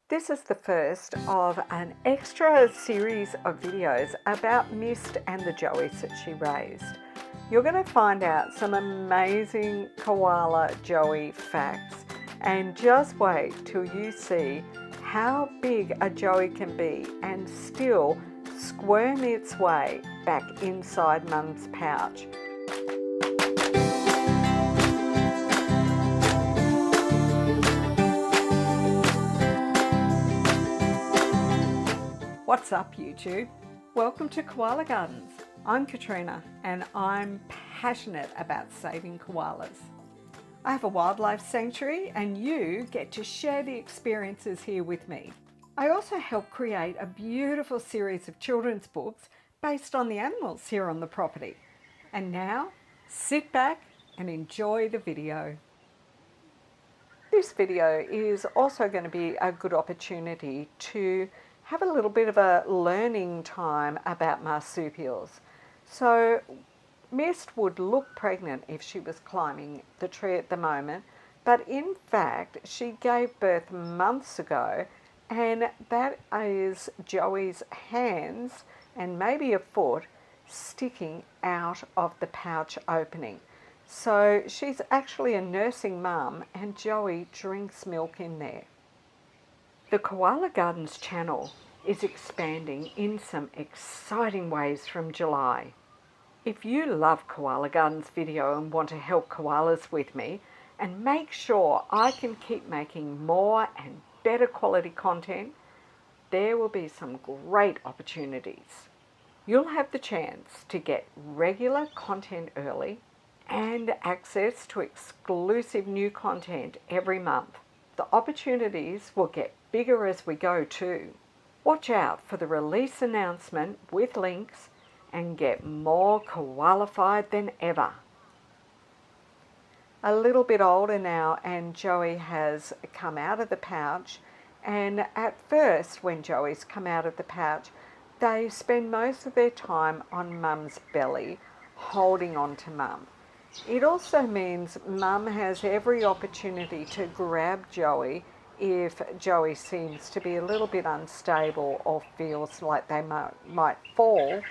This is the first of an extra series of videos about Mist and the joeys that she raised. You're going to find out some amazing koala joey facts, and just wait till you see how big a joey can be and still squirm its way back inside Mum's pouch. What's up, YouTube? Welcome to Koala Gardens. I'm Katrina and I'm passionate about saving koalas. I have a wildlife sanctuary and you get to share the experiences here with me. I also help create a beautiful series of children's books based on the animals here on the property. And now, sit back and enjoy the video. This video is also going to be a good opportunity to have a little bit of a learning time about marsupials. So Mist would look pregnant if she was climbing the tree at the moment, but in fact she gave birth months ago, and that is Joey's hands and maybe a foot sticking out of the pouch opening. So she's actually a nursing mum and Joey drinks milk in there. The Koala Gardens channel is expanding in some exciting ways from July. If you love Koala Gardens video and want to help koalas with me and make sure I can keep making more and better quality content, there will be some great opportunities. You'll have the chance to get regular content early and access to exclusive new content every month. The opportunities will get bigger as we go too. Watch out for the release announcement with links and get more koalified than ever. A little bit older now and Joey has come out of the pouch, and at first when Joey's come out of the pouch they spend most of their time on Mum's belly holding on to Mum. It also means Mum has every opportunity to grab Joey if Joey seems to be a little bit unstable or feels like they might fall,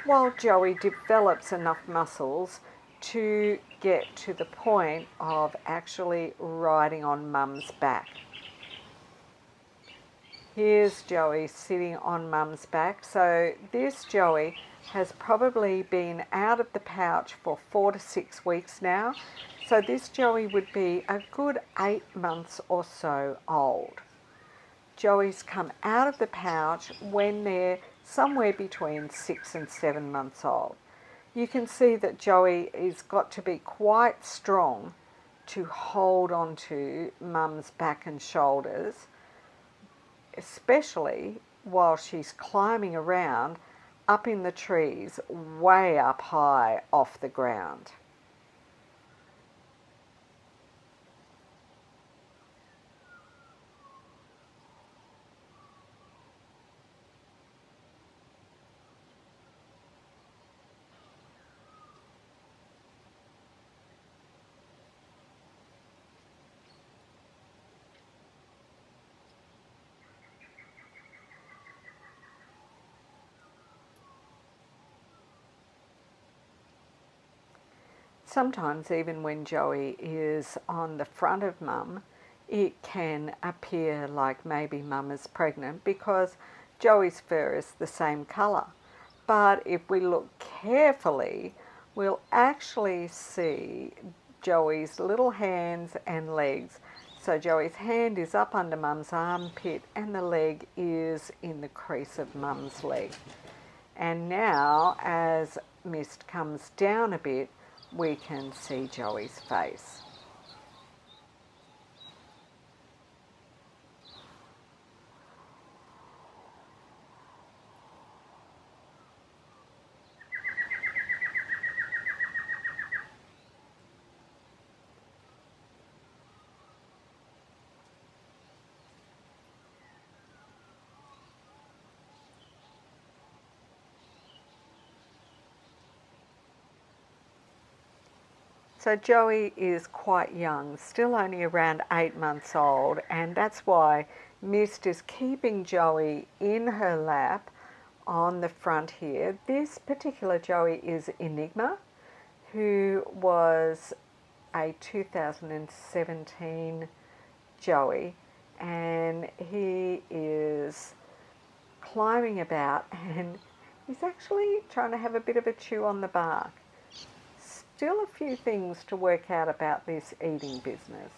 while Joey develops enough muscles to get to the point of actually riding on Mum's back. Here's Joey sitting on Mum's back. So this Joey has probably been out of the pouch for 4 to 6 weeks now. So this Joey would be a good 8 months or so old. Joeys come out of the pouch when they're somewhere between 6 and 7 months old. You can see that Joey has got to be quite strong to hold onto Mum's back and shoulders, especially while she's climbing around up in the trees way up high off the ground. Sometimes even when Joey is on the front of Mum, it can appear like maybe Mum is pregnant because Joey's fur is the same colour. But if we look carefully, we'll actually see Joey's little hands and legs. So Joey's hand is up under Mum's armpit and the leg is in the crease of Mum's leg. And now as Mist comes down a bit, we can see Joey's face. So Joey is quite young, still only around 8 months old, and that's why Mist is keeping Joey in her lap on the front here. This particular Joey is Enigma, who was a 2017 Joey, and he is climbing about and he's actually trying to have a bit of a chew on the bark. Still a few things to work out about this eating business.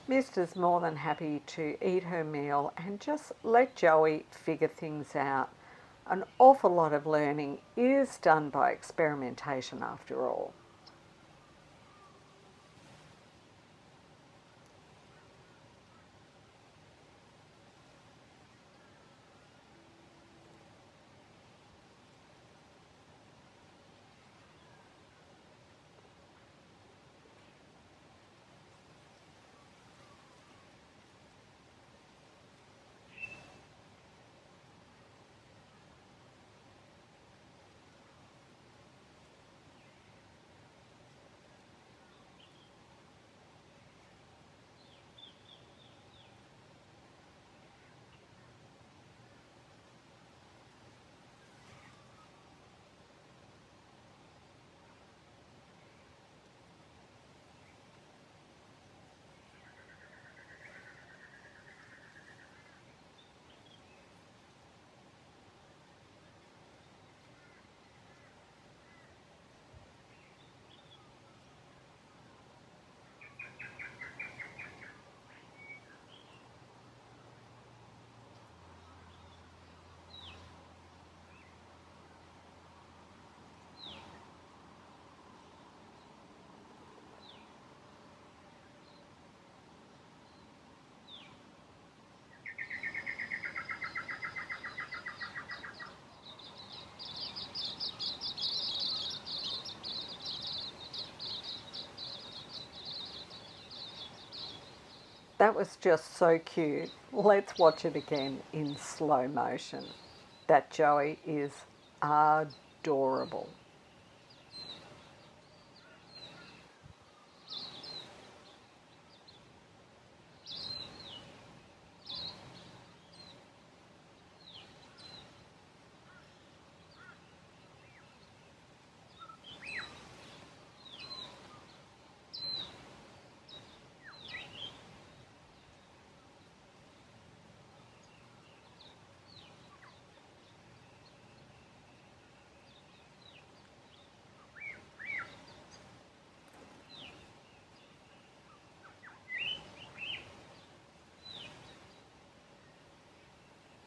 Mist is more than happy to eat her meal and just let Joey figure things out. An awful lot of learning is done by experimentation after all. That was just so cute. Let's watch it again in slow motion. That Joey is adorable.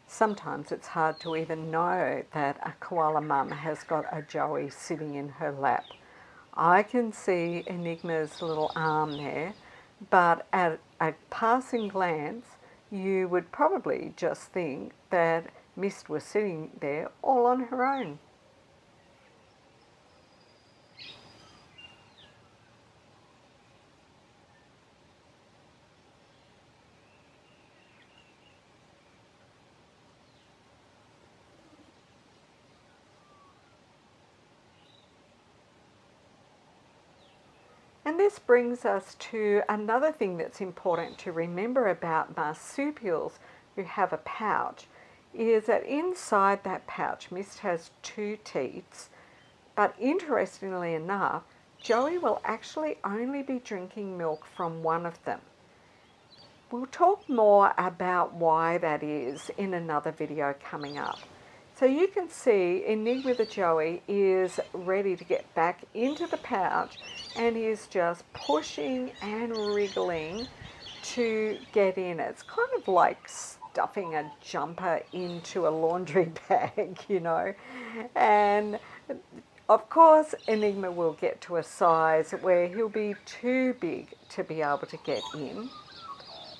Sometimes it's hard to even know that a koala mum has got a Joey sitting in her lap. I can see Enigma's little arm there, but at a passing glance, you would probably just think that Mist was sitting there all on her own. And this brings us to another thing that's important to remember about marsupials who have a pouch, is that inside that pouch, Mist has two teats, but interestingly enough, Joey will actually only be drinking milk from one of them. We'll talk more about why that is in another video coming up. So you can see Enigma the Joey is ready to get back into the pouch and is just pushing and wriggling to get in. It's kind of like stuffing a jumper into a laundry bag, you know. And of course, Enigma will get to a size where he'll be too big to be able to get in.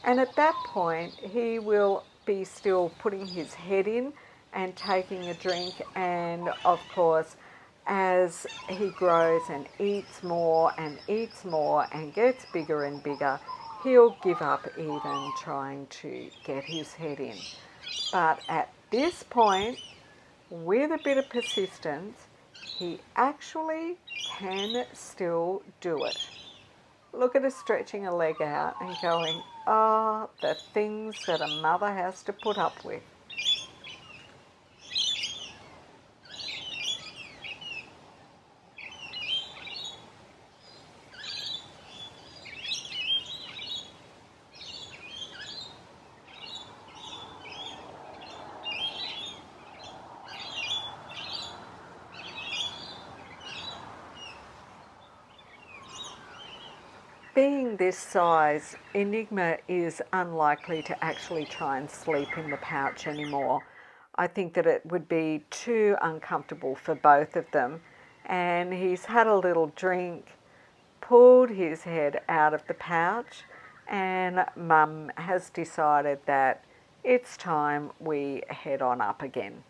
And at that point, he will be still putting his head in and taking a drink. And of course, as he grows and eats more and gets bigger and bigger, he'll give up even trying to get his head in. But at this point, with a bit of persistence, he actually can still do it. Look at her stretching a leg out and going, oh, the things that a mother has to put up with. Being this size, Enigma is unlikely to actually try and sleep in the pouch anymore. I think that it would be too uncomfortable for both of them. And he's had a little drink, pulled his head out of the pouch, and Mum has decided that it's time we head on up again.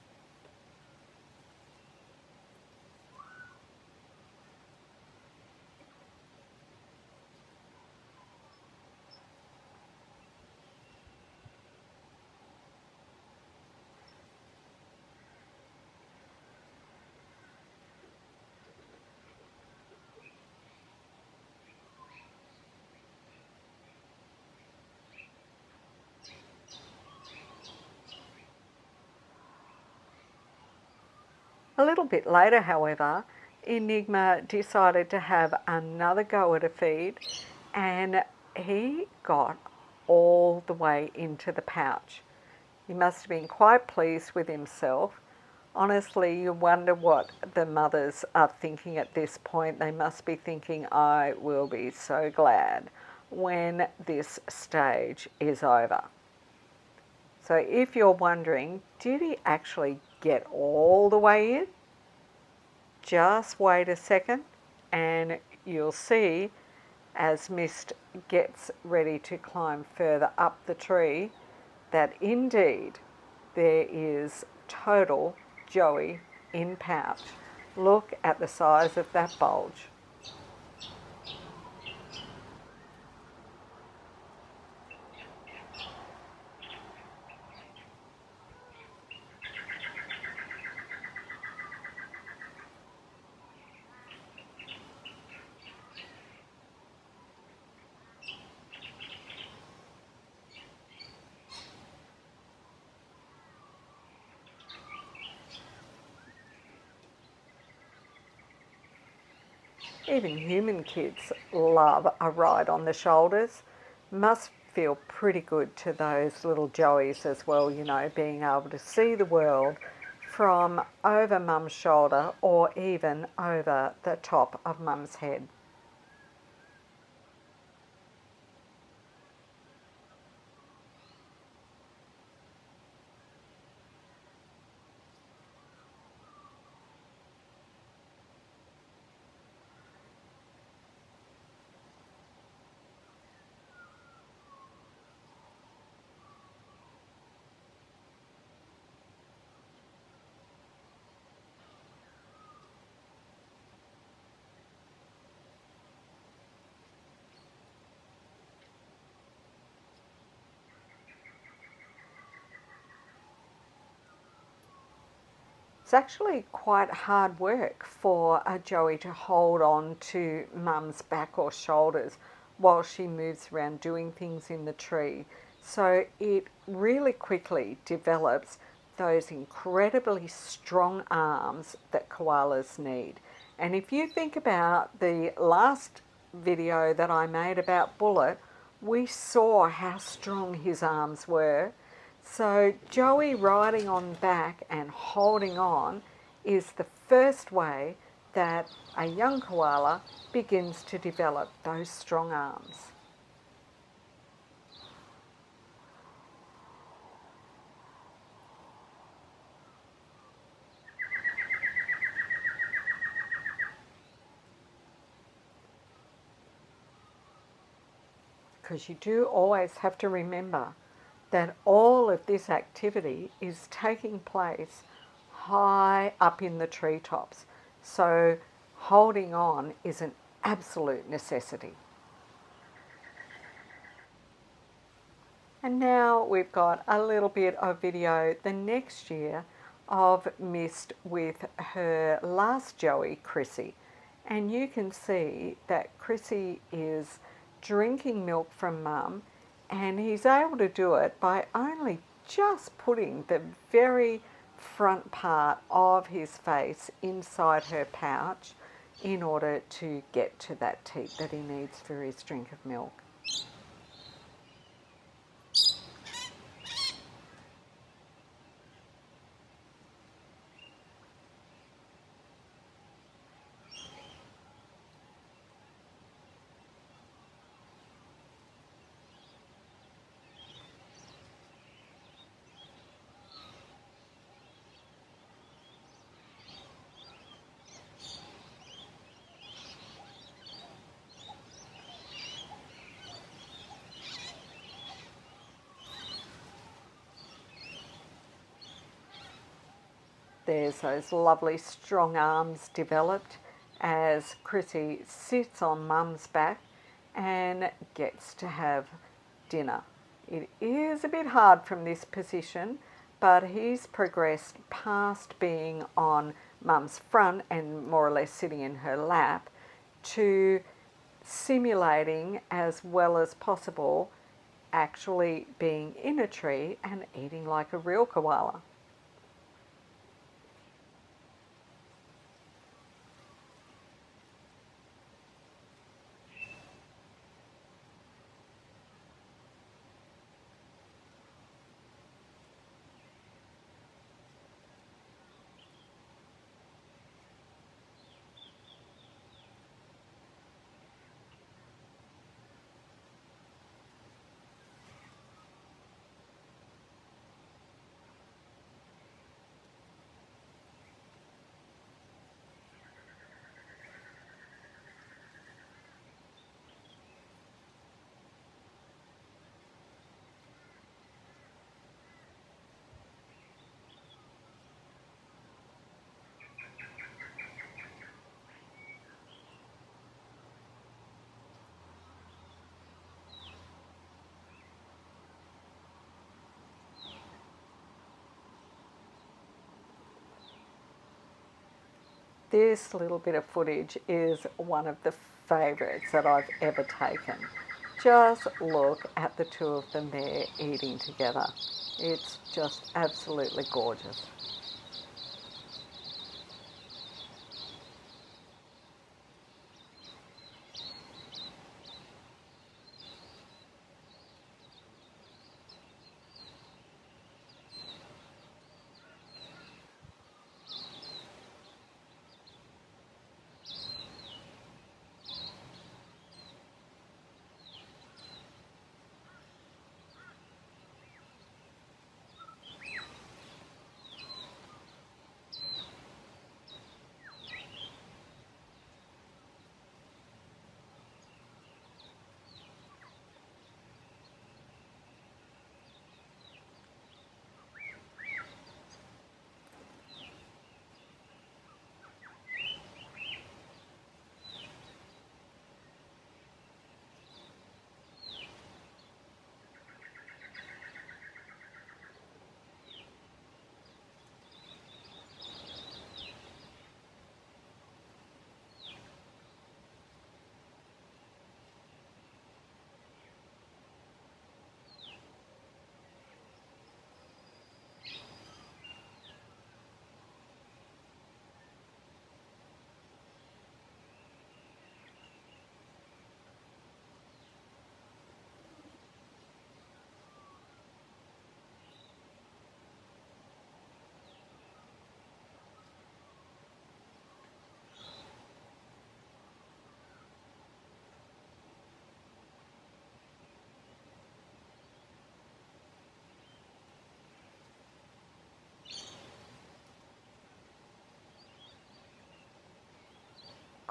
A little bit later, however, Enigma decided to have another go at a feed, and he got all the way into the pouch. He must have been quite pleased with himself. Honestly, you wonder what the mothers are thinking at this point. They must be thinking, I will be so glad when this stage is over. So if you're wondering, did he actually get all the way in? Just wait a second and you'll see as Mist gets ready to climb further up the tree that indeed there is total Joey in pouch. Look at the size of that bulge. Even human kids love a ride on the shoulders. Must feel pretty good to those little Joeys as well, you know, being able to see the world from over Mum's shoulder or even over the top of Mum's head. It's actually quite hard work for a Joey to hold on to Mum's back or shoulders while she moves around doing things in the tree. So it really quickly develops those incredibly strong arms that koalas need. And if you think about the last video that I made about Bullet, we saw how strong his arms were. So Joey riding on back and holding on is the first way that a young koala begins to develop those strong arms. because you do always have to remember that all of this activity is taking place high up in the treetops. So holding on is an absolute necessity. And now we've got a little bit of video the next year of Mist with her last joey, Chrissy. And you can see that Chrissy is drinking milk from Mum, and he's able to do it by only just putting the very front part of his face inside her pouch in order to get to that teat that he needs for his drink of milk. There's those lovely strong arms developed as Chrissy sits on Mum's back and gets to have dinner. It is a bit hard from this position, but he's progressed past being on Mum's front and more or less sitting in her lap to simulating as well as possible actually being in a tree and eating like a real koala. This little bit of footage is one of the favourites that I've ever taken. Just look at the two of them there eating together. It's just absolutely gorgeous.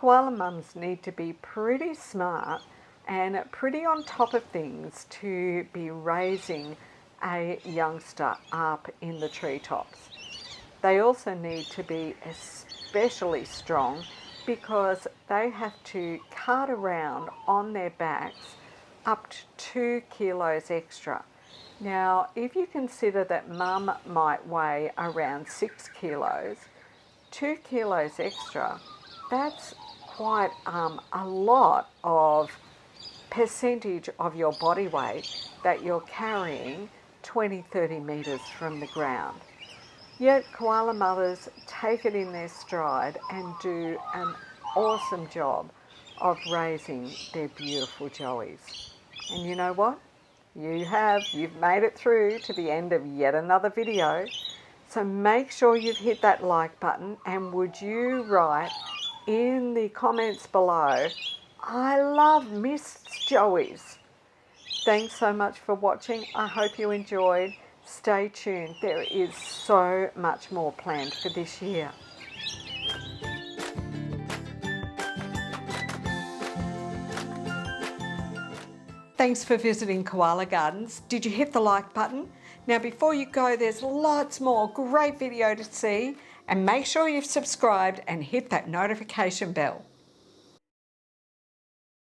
Koala mums need to be pretty smart and pretty on top of things to be raising a youngster up in the treetops. They also need to be especially strong because they have to cart around on their backs up to 2 kilos extra. Now, if you consider that mum might weigh around 6 kilos, 2 kilos extra, that's quite a lot of percentage of your body weight that you're carrying 20-30 metres from the ground. Yet koala mothers take it in their stride and do an awesome job of raising their beautiful joeys. And you know what? You've made it through to the end of yet another video. So make sure you've hit that like button, and would you write in the comments below, I love Miss Joeys. Thanks so much for watching. I hope you enjoyed. Stay tuned. There is so much more planned for this year. Thanks for visiting Koala Gardens. Did you hit the like button? Now before you go, there's lots more great video to see, and make sure you've subscribed and hit that notification bell.